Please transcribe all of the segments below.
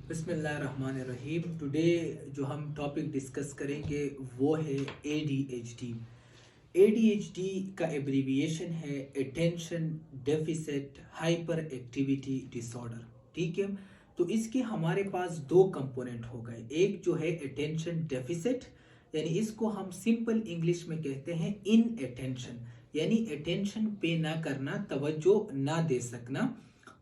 बिस्मिल्लाहिर्रहमानिर्रहीम। टुडे जो हम टॉपिक डिस्कस करेंगे वो है ADHD। ADHD का एब्रीविएशन है attention deficit hyper activity disorder. ठीक है, तो इसके हमारे पास दो कंपोनेंट हो गए। एक जो है अटेंशन डेफिसिट, यानी इसको हम सिंपल इंग्लिश में कहते हैं इन अटेंशन, यानी अटेंशन पे ना करना, तवज्जो ना दे सकना।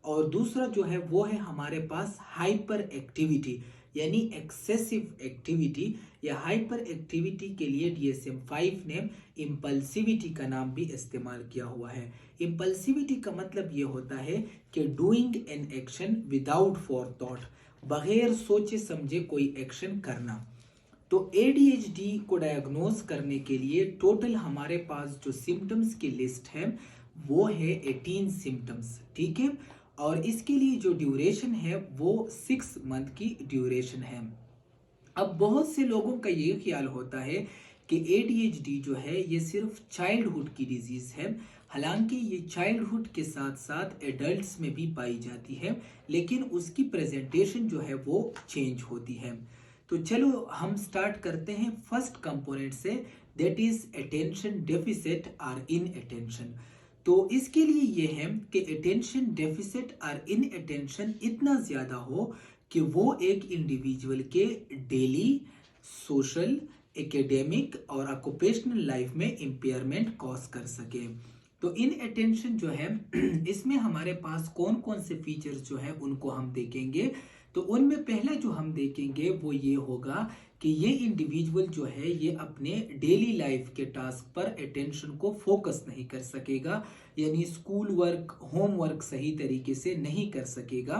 और दूसरा जो है वो है हमारे पास हाइपर एक्टिविटी, यानी एक्सेसिव एक्टिविटी। या हाइपर एक्टिविटी के लिए DSM-5 ने इम्पल्सिविटी का नाम भी इस्तेमाल किया हुआ है। इम्पल्सिविटी का मतलब ये होता है कि doing an action without for thought, बगैर सोचे समझे कोई एक्शन करना। तो ADHD को डायग्नोज करने के लिए टोटल हमारे पास जो सिम्टम्स की लिस्ट है वो है 18 सिम्टम्स। ठीक है, और इसके लिए जो ड्यूरेशन है वो 6 मंथ की ड्यूरेशन है। अब बहुत से लोगों का ये ख्याल होता है कि ADHD जो है ये सिर्फ चाइल्डहुड की डिजीज है। हालांकि ये चाइल्डहुड के साथ साथ एडल्ट्स में भी पाई जाती है, लेकिन उसकी प्रेजेंटेशन जो है वो चेंज होती है। तो चलो हम स्टार्ट करते हैं फर्स्ट कंपोनेंट से, दैट इज अटेंशन डेफिसिट और इन अटेंशन। तो इसके लिए ये है कि अटेंशन डेफिसिट और इन अटेंशन इतना ज़्यादा हो कि वो एक इंडिविजुअल के डेली सोशल, एकेडमिक और ऑक्यूपेशनल लाइफ में इम्पेयरमेंट कॉज कर सके। तो इन अटेंशन जो है इसमें हमारे पास कौन कौन से फीचर्स जो है उनको हम देखेंगे। तो उनमें पहला जो हम देखेंगे वो ये होगा कि ये इंडिविजुअल जो है ये अपने डेली लाइफ के टास्क पर अटेंशन को फोकस नहीं कर सकेगा, यानी स्कूल वर्क, होम वर्क सही तरीके से नहीं कर सकेगा।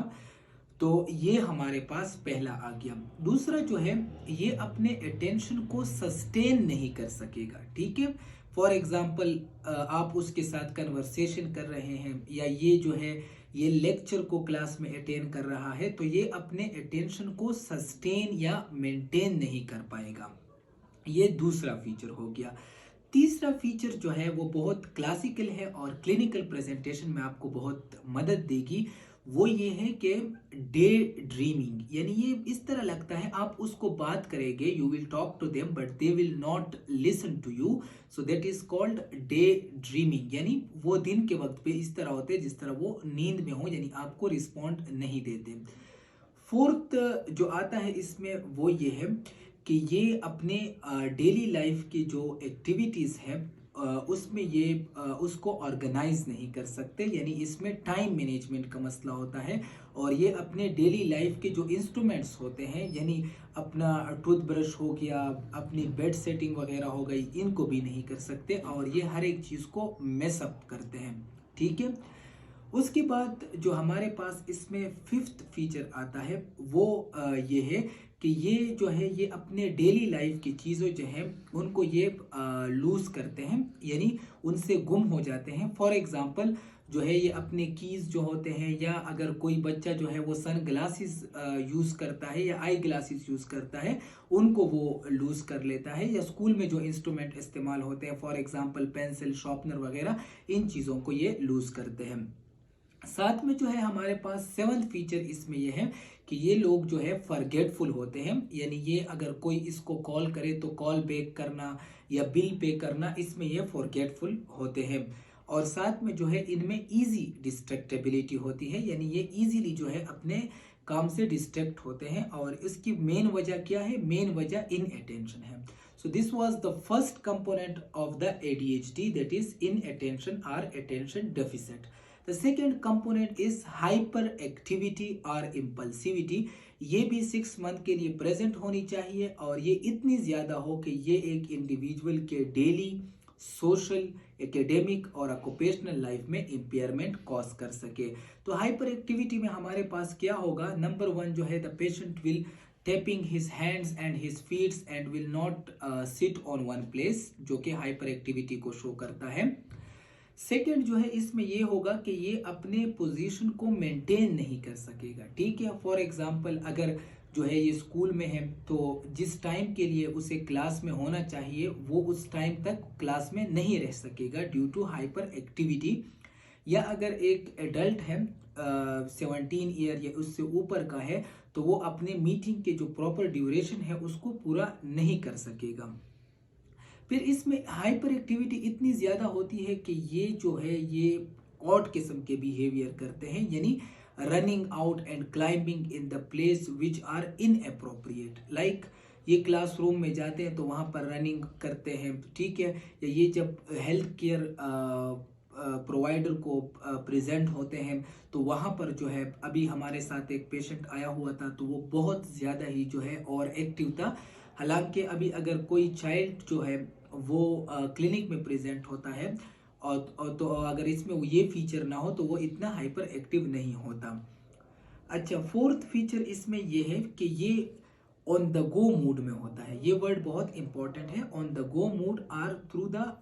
तो ये हमारे पास पहला आ गया। दूसरा जो है ये अपने अटेंशन को सस्टेन नहीं कर सकेगा। ठीक है, फॉर एग्जाम्पल आप उसके साथ कन्वर्सेशन कर रहे हैं या ये जो है ये लेक्चर को क्लास में अटेंड कर रहा है, तो ये अपने अटेंशन को सस्टेन या मेंटेन नहीं कर पाएगा। ये दूसरा फीचर हो गया। तीसरा फीचर जो है वो बहुत क्लासिकल है और क्लिनिकल प्रेजेंटेशन में आपको बहुत मदद देगी। वो ये है कि डे ड्रीमिंग, यानी ये इस तरह लगता है आप उसको बात करेंगे, you will talk to them but they will not listen to you, so that is called daydreaming. यानी वो दिन के वक्त पे इस तरह होते हैं जिस तरह वो नींद में हो, यानी आपको रिस्पॉन्ड नहीं देते। फोर्थ जो आता है इसमें वो ये है कि ये अपने डेली लाइफ की जो एक्टिविटीज़ हैं उसमें ये उसको ऑर्गेनाइज नहीं कर सकते, यानी इसमें टाइम मैनेजमेंट का मसला होता है। और ये अपने डेली लाइफ के जो इंस्ट्रूमेंट्स होते हैं, यानी अपना टूथब्रश हो गया, अपनी बेड सेटिंग वगैरह हो गई, इनको भी नहीं कर सकते और ये हर एक चीज़ को मेसअप करते हैं। ठीक है, उसके बाद जो हमारे पास इसमें फिफ्थ फीचर आता है वो ये है कि ये जो है ये अपने डेली लाइफ की चीज़ों जो हैं उनको ये लूज करते हैं, यानी उनसे गुम हो जाते हैं। फॉर एग्जांपल जो है ये अपने कीज जो होते हैं, या अगर कोई बच्चा जो है वो सन ग्लासेस यूज़ करता है या आई ग्लासेस यूज़ करता है, उनको वो लूज कर लेता है। या स्कूल में जो इंस्ट्रूमेंट इस्तेमाल होते हैं, फॉर एग्जांपल पेंसिल, शार्पनर वगैरह, इन चीज़ों को ये लूज करते हैं। साथ में जो है हमारे पास सेवंथ फीचर इसमें यह है कि ये लोग जो है फॉरगेटफुल होते हैं, यानी ये अगर कोई इसको कॉल करे तो कॉल बैक करना या बिल पे करना, इसमें ये फॉरगेटफुल होते हैं। और साथ में जो है इनमें इजी डिस्ट्रैक्टेबिलिटी होती है, यानी ये इजीली जो है अपने काम से डिस्ट्रैक्ट होते हैं। और इसकी मेन वजह क्या है? मेन वजह इन अटेंशन है। So this was the first component of the ADHD, that is inattention or attention deficit. The second component is hyperactivity or impulsivity. ये भी 6 मंथ के लिए प्रेजेंट होनी चाहिए और ये इतनी ज़्यादा हो कि ये एक इंडिविजुअल के डेली सोशल, एकेडमिक और ऑक्यूपेशनल लाइफ में इम्पेयरमेंट कॉज कर सके। तो हाइपर एक्टिविटी में हमारे पास क्या होगा? नंबर 1 जो है the patient will tapping his hands and his feet and will not sit on one place, जो कि हाइपर एक्टिविटी को शो करता है। सेकंड जो है इसमें ये होगा कि ये अपने पोजीशन को मेंटेन नहीं कर सकेगा। ठीक है, फॉर एग्जांपल अगर जो है ये स्कूल में है तो जिस टाइम के लिए उसे क्लास में होना चाहिए वो उस टाइम तक क्लास में नहीं रह सकेगा ड्यू टू हाइपर एक्टिविटी। या अगर एक एडल्ट है 17 ईयर या उससे ऊपर का है तो वो अपने मीटिंग के जो प्रॉपर ड्यूरेशन है उसको पूरा नहीं कर सकेगा। फिर इसमें हाइपर एक्टिविटी इतनी ज़्यादा होती है कि ये जो है ये ऑड किस्म के बिहेवियर करते हैं, यानी running out and climbing in the place which are inappropriate. Like ये क्लासरूम में जाते हैं तो वहाँ पर रनिंग करते हैं, ठीक है, या ये जब हेल्थ केयर प्रोवाइडर को प्रेजेंट होते हैं तो वहाँ पर जो है, अभी हमारे साथ एक पेशेंट आया हुआ था तो वो बहुत ज़्यादा ही जो है और एक्टिव था। हालांकि अभी अगर कोई चाइल्ड जो है वो क्लिनिक में प्रेजेंट होता है और तो अगर इसमें ये फीचर ना हो तो वो इतना हाइपर एक्टिव नहीं होता। अच्छा, फोर्थ फीचर इसमें ये है कि ये ऑन द गो मूड में होता है। ये वर्ड बहुत इंपॉर्टेंट है, on the go mood or through the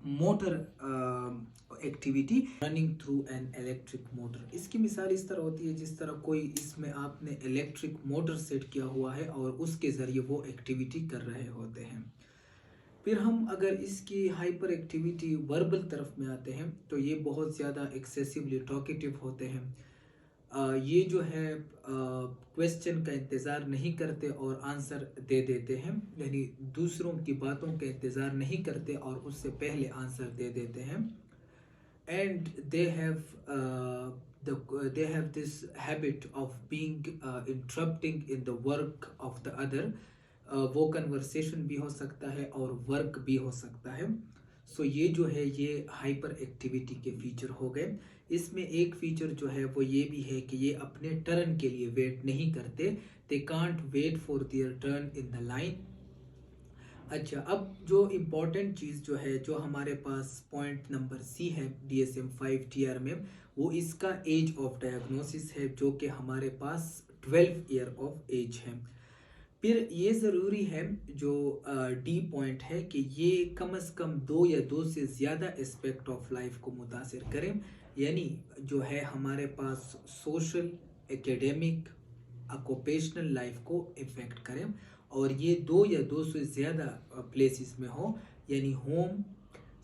motor activity running through an electric motor. इसकी मिसाल इस तरह होती है जिस तरह कोई इसमें आपने इलेक्ट्रिक मोटर सेट किया हुआ है और उसके ज़रिए वो एक्टिविटी कर रहे होते हैं। फिर हम अगर इसकी हाइपर एक्टिविटी वर्बल तरफ में आते हैं तो ये बहुत ज़्यादा एक्सेसिवली टॉकेटिव होते हैं। ये जो है क्वेश्चन का इंतज़ार नहीं करते और आंसर दे देते हैं, यानी दूसरों की बातों का इंतज़ार नहीं करते और उससे पहले आंसर दे देते हैं। And they have this habit of being interrupting in the work of the other. वो कन्वर्सेशन भी हो सकता है और वर्क भी हो सकता है। सो ये जो है ये हाइपर एक्टिविटी के फीचर हो गए। इसमें एक फीचर जो है वो ये भी है कि ये अपने टर्न के लिए वेट नहीं करते, they can't wait for their turn in the line. अच्छा, अब जो इम्पोर्टेंट चीज़ जो है, जो हमारे पास पॉइंट नंबर सी है DSM-5 TR में, वो इसका एज ऑफ डायग्नोसिस है जो कि हमारे पास 12 ईयर ऑफ एज है। फिर ये ज़रूरी है जो डी पॉइंट है कि ये कम से कम 2 या 2 से ज़्यादा एस्पेक्ट ऑफ लाइफ को मुतासिर करें, यानी जो है हमारे पास सोशल, एकेडमिक, ऑक्यूपेशनल लाइफ को इफ़ेक्ट करें और ये 2 या 2 से ज़्यादा प्लेसेस में हो, यानी home,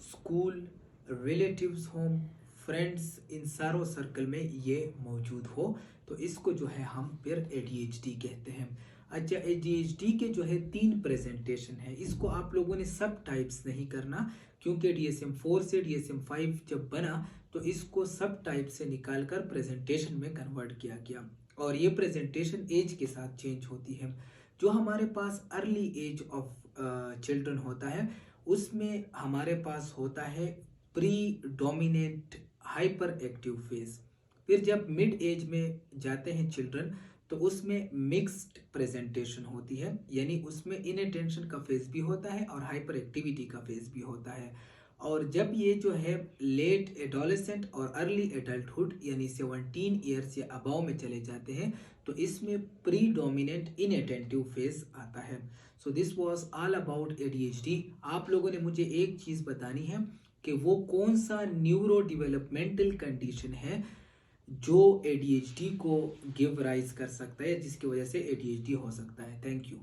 school, relatives home, friends, इन सारों सर्कल में ये मौजूद हो तो इसको जो है हम फिर ADHD कहते हैं। अच्छा, ADHD के जो है 3 प्रेजेंटेशन है, इसको आप लोगों ने सब टाइप्स नहीं करना क्योंकि DSM-4 से DSM-5 जब बना तो इसको सब टाइप से निकाल कर प्रेजेंटेशन में कन्वर्ट किया गया और ये प्रेजेंटेशन एज के साथ चेंज होती है। जो हमारे पास अर्ली एज ऑफ चिल्ड्रन होता है उसमें हमारे पास होता है pre dominant hyper active phase. फिर जब मिड एज में जाते हैं चिल्ड्रन तो उसमें मिक्स्ड प्रेजेंटेशन होती है, यानी उसमें इनअटेंशन का फेज भी होता है और हाइपर एक्टिविटी का फेज भी होता है। और जब ये जो है लेट एडोलेसेंट और अर्ली एडल्टहुड यानी 17 ईयर्स या अबाव में चले जाते हैं तो इसमें प्री डोमिनेंट इनअटेंटिव फेज आता है। So this was all about ADHD। आप लोगों ने मुझे एक चीज़ बतानी है कि वो कौन सा न्यूरो डेवलपमेंटल कंडीशन है जो ADHD को गिव राइज कर सकता है, जिसकी वजह से ADHD हो सकता है। Thank you.